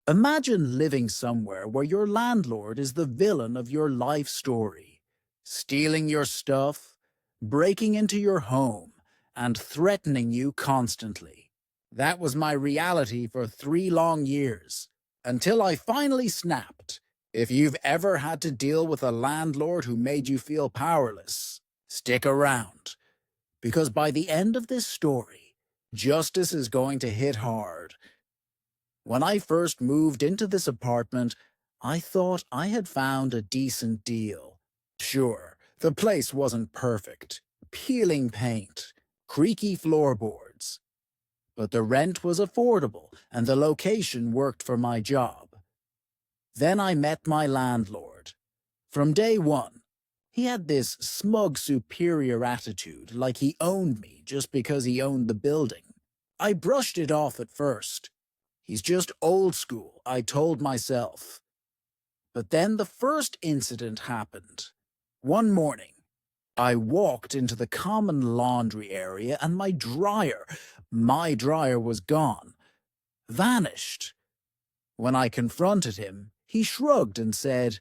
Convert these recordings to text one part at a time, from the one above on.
Imagine living somewhere where your landlord is the villain of your life story, stealing your stuff, breaking into your home, and threatening you constantly. That was my reality for 3 long years, until I finally snapped. If you've ever had to deal with a landlord who made you feel powerless, stick around, because by the end of this story, justice is going to hit hard. When I first moved into this apartment, I thought I had found a decent deal. Sure, the place wasn't perfect. Peeling paint, creaky floorboards. But the rent was affordable and the location worked for my job. Then I met my landlord. From day one, he had this smug superior attitude, like he owned me just because he owned the building. I brushed it off at first. He's just old school, I told myself. But then the first incident happened. One morning, I walked into the common laundry area and my dryer was gone, vanished. When I confronted him, he shrugged and said,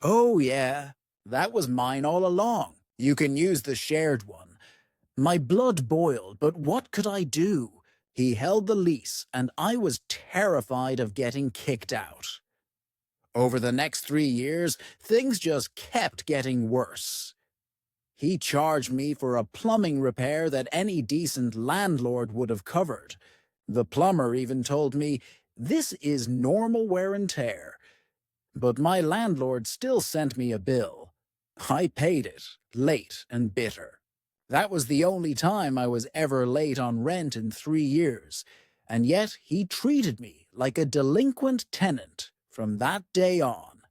"Oh yeah, that was mine all along. You can use the shared one." My blood boiled, but what could I do? He held the lease, and I was terrified of getting kicked out. Over the next 3 years, things just kept getting worse. He charged me for a plumbing repair that any decent landlord would have covered. The plumber even told me, "This is normal wear and tear." But my landlord still sent me a bill. I paid it, late and bitter. That was the only time I was ever late on rent in 3 years, and yet he treated me like a delinquent tenant from that day on.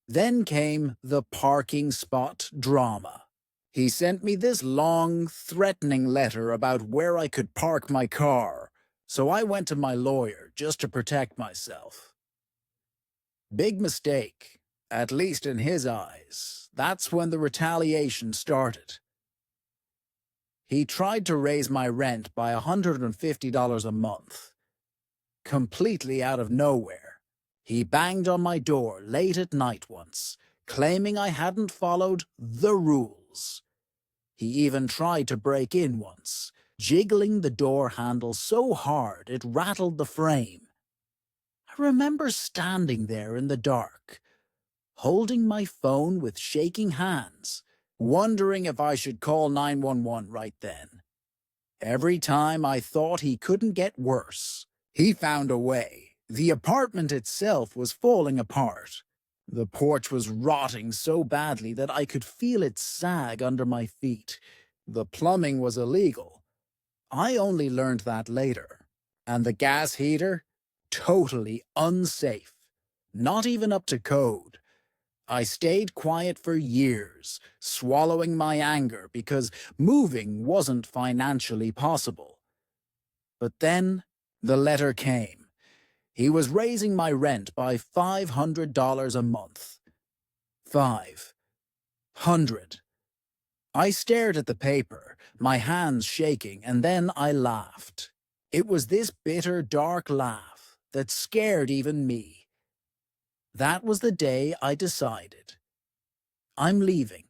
Then came the parking spot drama. He sent me this long, threatening letter about where I could park my car, so I went to my lawyer just to protect myself. Big mistake, at least in his eyes. That's when the retaliation started. He tried to raise my rent by $150 a month. Completely out of nowhere. He banged on my door late at night once, claiming I hadn't followed the rules. He even tried to break in once, jiggling the door handle so hard it rattled the frame. I remember standing there in the dark, holding my phone with shaking hands, wondering if I should call 911 right then. Every time I thought he couldn't get worse, he found a way. The apartment itself was falling apart. The porch was rotting so badly that I could feel it sag under my feet. The plumbing was illegal. I only learned that later. And the gas heater? Totally unsafe. Not even up to code. I stayed quiet for years, swallowing my anger because moving wasn't financially possible. But then the letter came. He was raising my rent by $500 a month. 500. I stared at the paper, my hands shaking, and then I laughed. It was this bitter, dark laugh that scared even me. That was the day I decided. I'm leaving,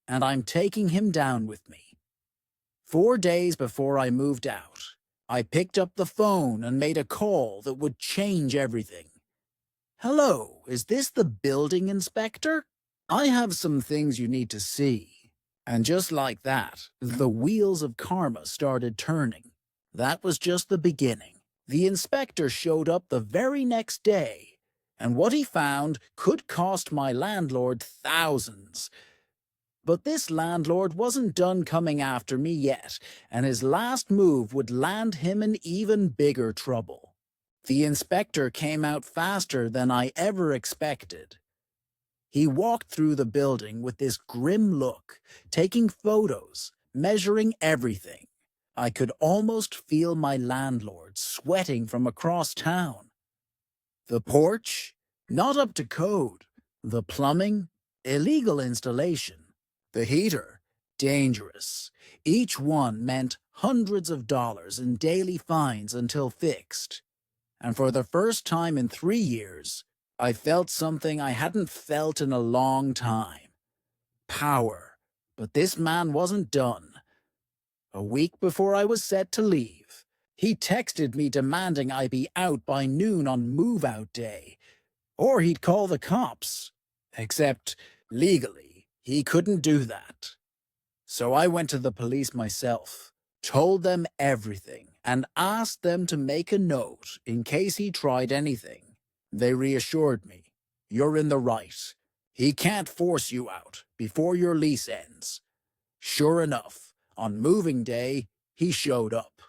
and I'm taking him down with me. 4 days before I moved out, I picked up the phone and made a call that would change everything. "Hello, is this the building inspector? I have some things you need to see." And just like that, the wheels of karma started turning. That was just the beginning. The inspector showed up the very next day, and what he found could cost my landlord thousands. But this landlord wasn't done coming after me yet, and his last move would land him in even bigger trouble. The inspector came out faster than I ever expected. He walked through the building with this grim look, taking photos, measuring everything. I could almost feel my landlord sweating from across town. The porch? Not up to code. The plumbing? Illegal installation. The heater? Dangerous. Each one meant hundreds of dollars in daily fines until fixed. And for the first time in 3 years, I felt something I hadn't felt in a long time. Power. But this man wasn't done. A week before I was set to leave, he texted me demanding I be out by noon on move-out day, or he'd call the cops. Except, legally, he couldn't do that. So I went to the police myself, told them everything, and asked them to make a note in case he tried anything. They reassured me, "You're in the right. He can't force you out before your lease ends." Sure enough, on moving day, he showed up.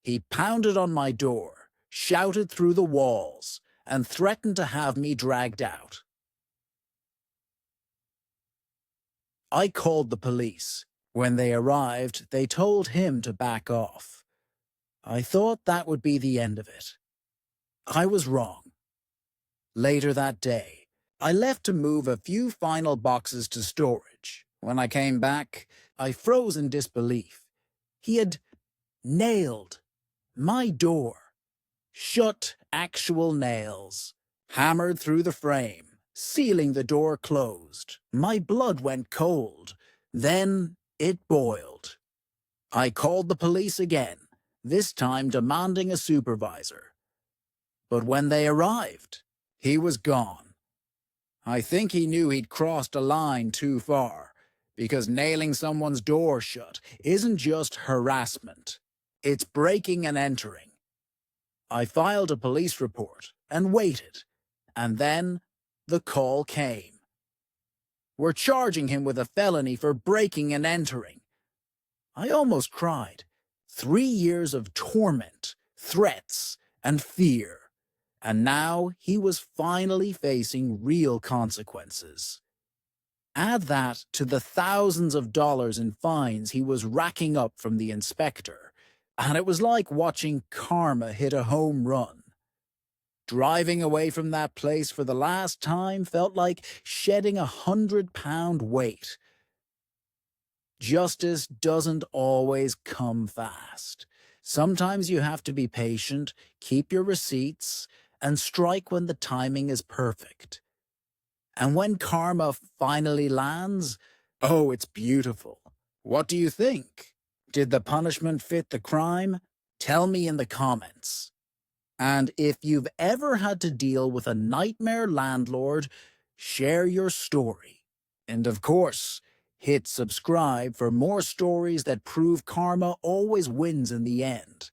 He pounded on my door, shouted through the walls, and threatened to have me dragged out. I called the police. When they arrived, they told him to back off. I thought that would be the end of it. I was wrong. Later that day, I left to move a few final boxes to storage. When I came back, I froze in disbelief. He had nailed my door. Shut actual nails. Hammered through the frame, sealing the door closed. My blood went cold. Then it boiled. I called the police again, this time demanding a supervisor. But when they arrived, he was gone. I think he knew he'd crossed a line too far, because nailing someone's door shut isn't just harassment. It's breaking and entering. I filed a police report and waited, and then the call came. "We're charging him with a felony for breaking and entering." I almost cried. 3 years of torment, threats, and fear. And now he was finally facing real consequences. Add that to the thousands of dollars in fines he was racking up from the inspector, and it was like watching karma hit a home run. Driving away from that place for the last time felt like shedding 100-pound weight. Justice doesn't always come fast. Sometimes you have to be patient, keep your receipts, and strike when the timing is perfect. And when karma finally lands, oh, it's beautiful. What do you think? Did the punishment fit the crime? Tell me in the comments. And if you've ever had to deal with a nightmare landlord, share your story. And of course, hit subscribe for more stories that prove karma always wins in the end.